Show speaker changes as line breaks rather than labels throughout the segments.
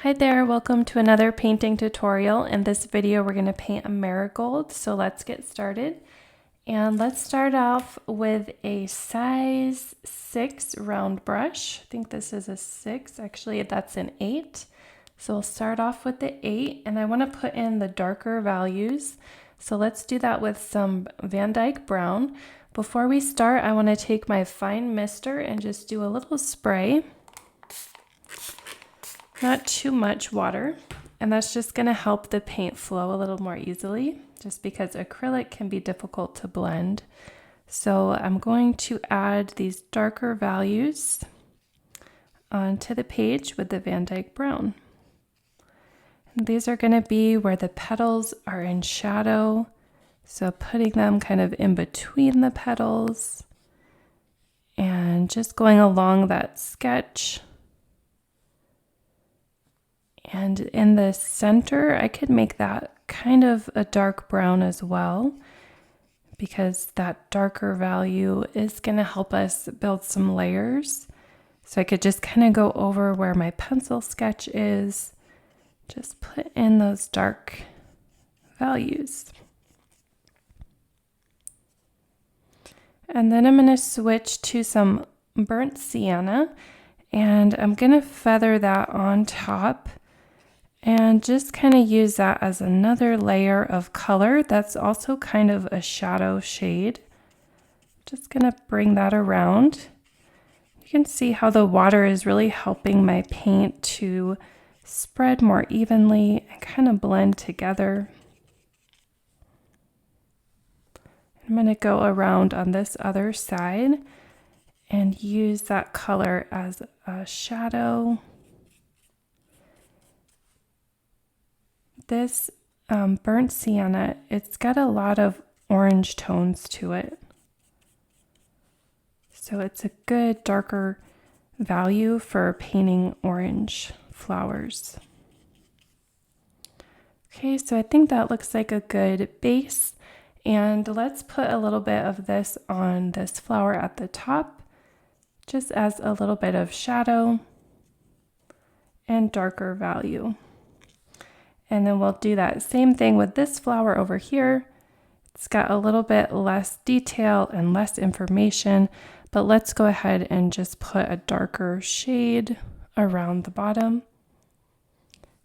Hi there, welcome to another painting tutorial. In this video we're going to paint a marigold, so let's get started. And let's start off with a size 6 round brush. I think this is a 6, actually that's an 8. So we'll start off with the 8, and I want to put in the darker values. So let's do that with some Vandyke Brown. Before we start, I want to take my fine mister and just do a little spray. Not too much water, and that's just going to help the paint flow a little more easily, just because acrylic can be difficult to blend. So I'm going to add these darker values onto the page with the Vandyke Brown. And these are going to be where the petals are in shadow, so putting them kind of in between the petals and just going along that sketch. And in the center, I could make that kind of a dark brown as well, because that darker value is going to help us build some layers. So I could just kind of go over where my pencil sketch is, just put in those dark values. And then I'm going to switch to some Burt Sienna, and I'm going to feather that on top. And just kind of use that as another layer of color that's also kind of a shadow shade. Just going to bring that around. You can see how the water is really helping my paint to spread more evenly and kind of blend together. I'm going to go around on this other side and use that color as a shadow. This Burnt Sienna, it's got a lot of orange tones to it. So it's a good darker value for painting orange flowers. Okay, so I think that looks like a good base. And let's put a little bit of this on this flower at the top, just as a little bit of shadow and darker value. And then we'll do that same thing with this flower over here. It's got a little bit less detail and less information, but let's go ahead and just put a darker shade around the bottom.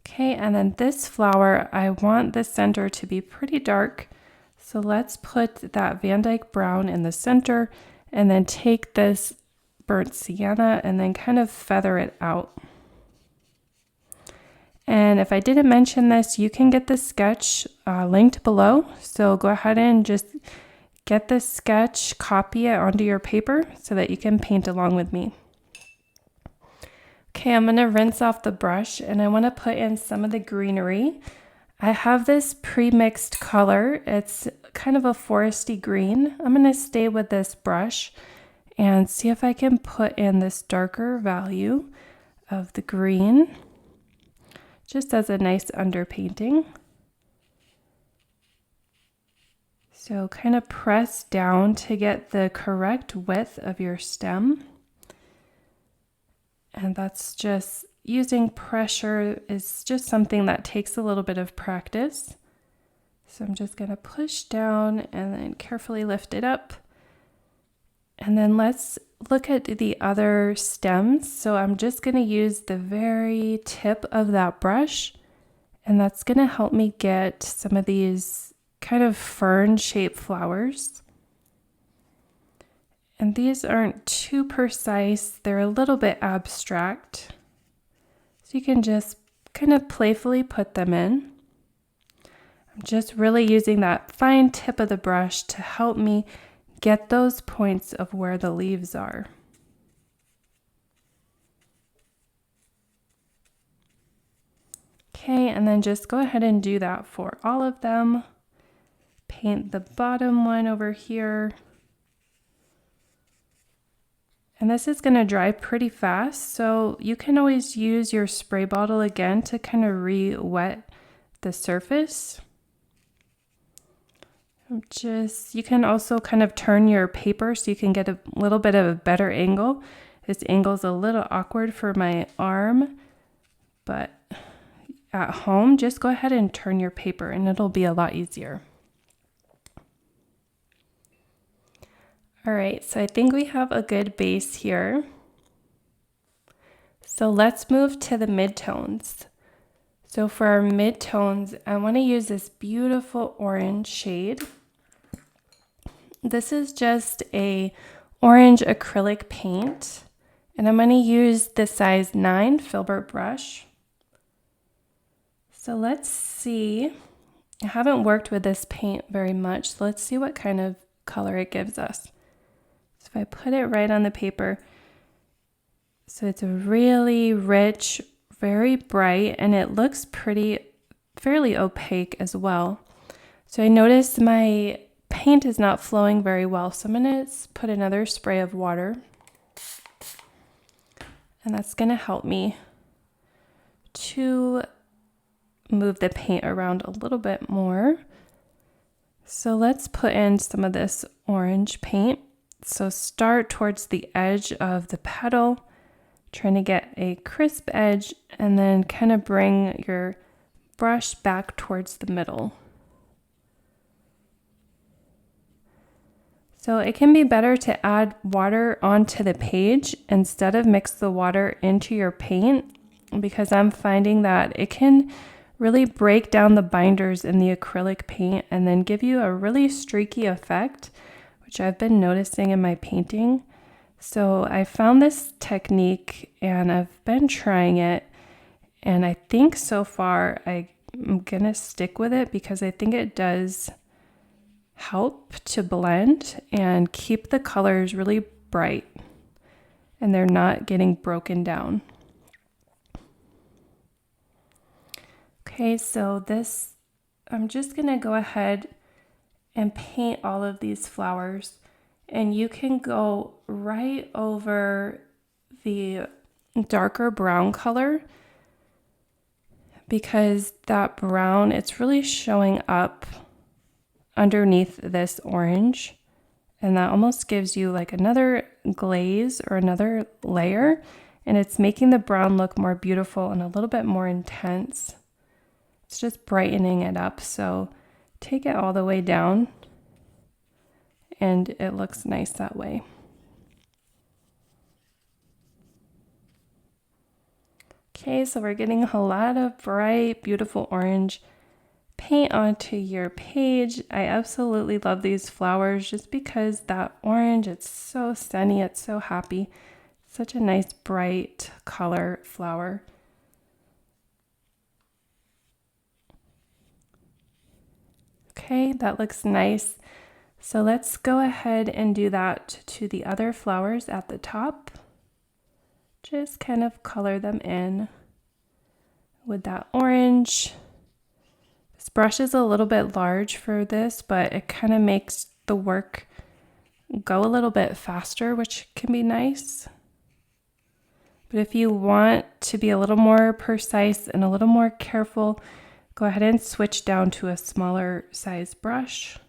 Okay, and then this flower, I want the center to be pretty dark. So let's put that Vandyke Brown in the center and then take this Burnt Sienna and then kind of feather it out. And if I didn't mention this, you can get the sketch linked below. So go ahead and just get the sketch, copy it onto your paper so that you can paint along with me. Okay, I'm going to rinse off the brush and I want to put in some of the greenery. I have this pre-mixed color. It's kind of a foresty green. I'm going to stay with this brush and see if I can put in this darker value of the green, just as a nice underpainting. So kind of press down to get the correct width of your stem. And that's just using pressure is just something that takes a little bit of practice. So I'm just going to push down and then carefully lift it up. And then let's look at the other stems. So I'm just going to use the very tip of that brush, and that's going to help me get some of these kind of fern-shaped flowers. And these aren't too precise. They're a little bit abstract. So you can just kind of playfully put them in. I'm just really using that fine tip of the brush to help me get those points of where the leaves are. Okay, and then just go ahead and do that for all of them. Paint the bottom one over here. And this is going to dry pretty fast, so you can always use your spray bottle again to kind of re-wet the surface. You can also kind of turn your paper so you can get a little bit of a better angle. This angle is a little awkward for my arm, but at home, just go ahead and turn your paper and it'll be a lot easier. All right, so I think we have a good base here. So let's move to the midtones. So for our midtones, I want to use this beautiful orange shade. This is just a orange acrylic paint, and I'm going to use the size 9 filbert brush. So let's see. I haven't worked with this paint very much, so let's see what kind of color it gives us. So if I put it right on the paper, so it's a really rich, very bright, and it looks fairly opaque as well. So I noticed my paint is not flowing very well, so I'm going to put another spray of water, and that's going to help me to move the paint around a little bit more. So let's put in some of this orange paint. So start towards the edge of the petal, trying to get a crisp edge, and then kind of bring your brush back towards the middle. So it can be better to add water onto the page instead of mix the water into your paint, because I'm finding that it can really break down the binders in the acrylic paint and then give you a really streaky effect, which I've been noticing in my painting. So I found this technique and I've been trying it, and I think so far I'm gonna stick with it because I think it does help to blend and keep the colors really bright and they're not getting broken down. Okay, so this, I'm just gonna go ahead and paint all of these flowers, and you can go right over the darker brown color because that brown, it's really showing up underneath this orange, and that almost gives you like another glaze or another layer, and it's making the brown look more beautiful and a little bit more intense. It's just brightening it up. So take it all the way down and it looks nice that way. Okay, so we're getting a lot of bright, beautiful orange paint onto your page. I absolutely love these flowers just because that orange, it's so sunny, it's so happy. Such a nice bright color flower. Okay, that looks nice. So let's go ahead and do that to the other flowers at the top. Just kind of color them in with that orange. This brush is a little bit large for this, but it kind of makes the work go a little bit faster, which can be nice. But if you want to be a little more precise and a little more careful, go ahead and switch down to a smaller size brush.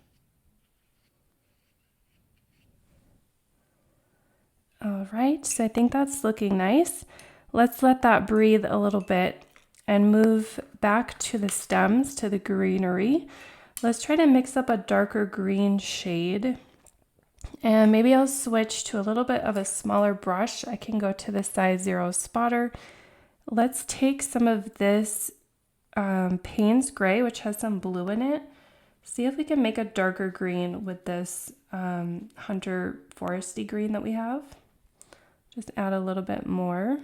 All right, so I think that's looking nice. Let's let that breathe a little bit and move back to the stems, to the greenery. Let's try to mix up a darker green shade. And maybe I'll switch to a little bit of a smaller brush. I can go to the size 0 spotter. Let's take some of this Payne's gray, which has some blue in it. See if we can make a darker green with this Hunter Foresty green that we have. Just add a little bit more.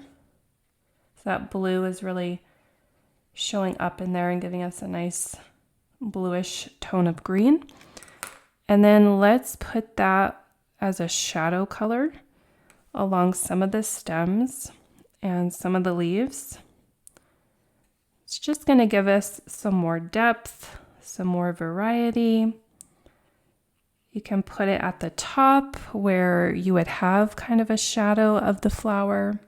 So that blue is really showing up in there and giving us a nice bluish tone of green. And then let's put that as a shadow color along some of the stems and some of the leaves. It's just going to give us some more depth, some more variety. You can put it at the top where you would have kind of a shadow of the flower.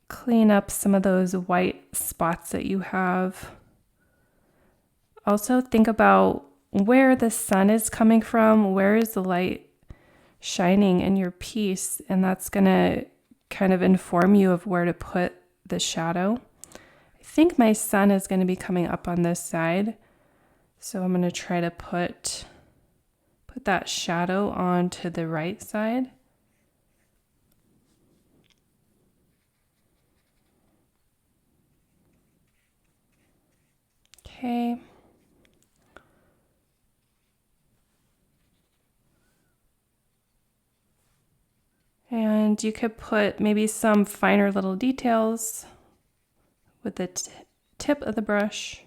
Clean up some of those white spots that you have. Also think about where the sun is coming from, where is the light shining in your piece, and that's going to kind of inform you of where to put the shadow. think my sun is going to be coming up on this side, so I'm going to try to put that shadow onto the right side. Okay. And you could put maybe some finer little details with the tip of the brush.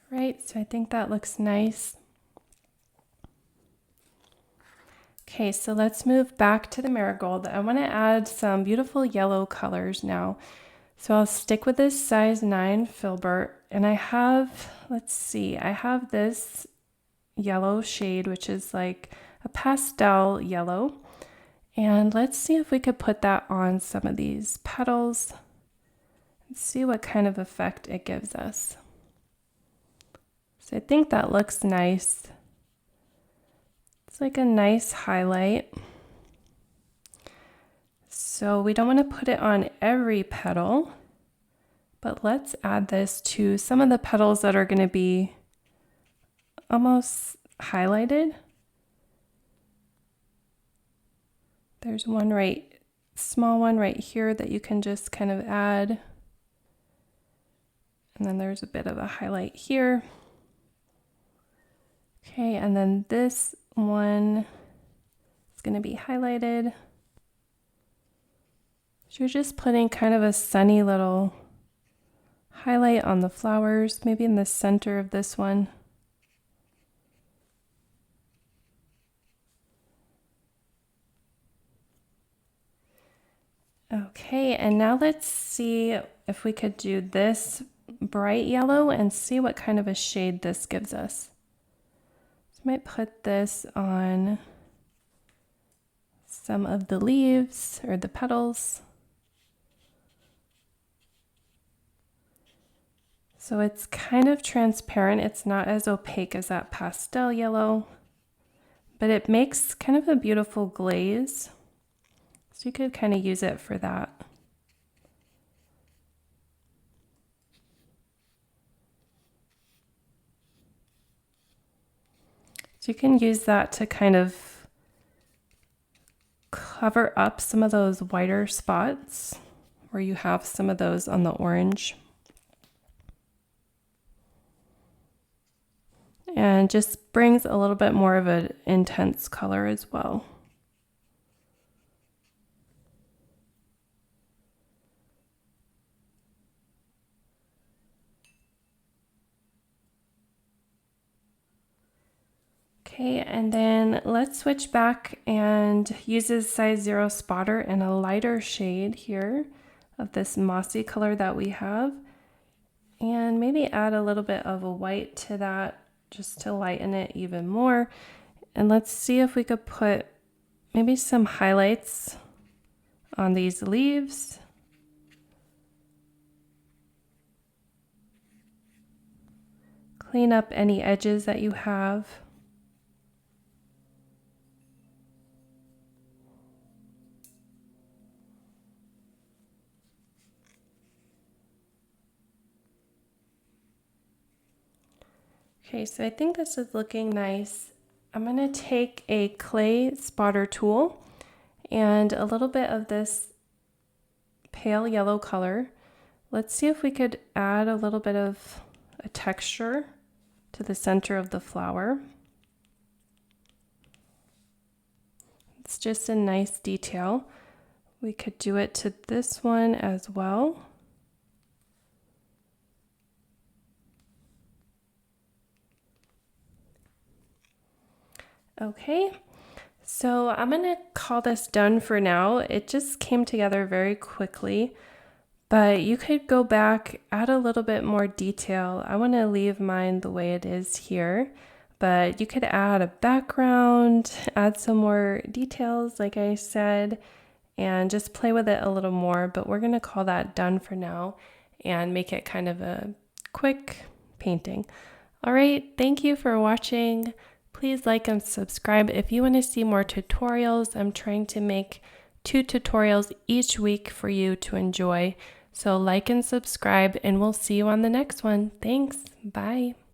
Right, so I think that looks nice. Okay, so let's move back to the Marigold. I want to add some beautiful yellow colors now. So I'll stick with this size 9 filbert, and I have, let's see, I have this yellow shade, which is like a pastel yellow. And let's see if we could put that on some of these petals and see what kind of effect it gives us. So I think that looks nice. It's like a nice highlight. So we don't want to put it on every petal, but let's add this to some of the petals that are going to be almost highlighted. There's one small one right here that you can just kind of add. And then there's a bit of a highlight here. Okay, and then this one is going to be highlighted. So you're just putting kind of a sunny little highlight on the flowers, maybe in the center of this one. Okay, and now let's see if we could do this bright yellow and see what kind of a shade this gives us. So I might put this on some of the leaves or the petals. So it's kind of transparent. It's not as opaque as that pastel yellow, but it makes kind of a beautiful glaze. So you could kind of use it for that. So you can use that to kind of cover up some of those whiter spots where you have some of those on the orange. And just brings a little bit more of an intense color as well. Okay, and then let's switch back and use this size 0 spotter in a lighter shade here of this mossy color that we have. And maybe add a little bit of a white to that just to lighten it even more. And let's see if we could put maybe some highlights on these leaves. Clean up any edges that you have. Okay, so I think this is looking nice. I'm going to take a clay spotter tool and a little bit of this pale yellow color. Let's see if we could add a little bit of a texture to the center of the flower. It's just a nice detail. We could do it to this one as well. Okay, so I'm going to call this done for now. It just came together very quickly, but you could go back, add a little bit more detail. I want to leave mine the way it is here, but you could add a background, add some more details, like I said, and just play with it a little more, but we're going to call that done for now and make it kind of a quick painting. All right, thank you for watching. Please like and subscribe if you want to see more tutorials. I'm trying to make 2 tutorials each week for you to enjoy. So like and subscribe, and we'll see you on the next one. Thanks. Bye.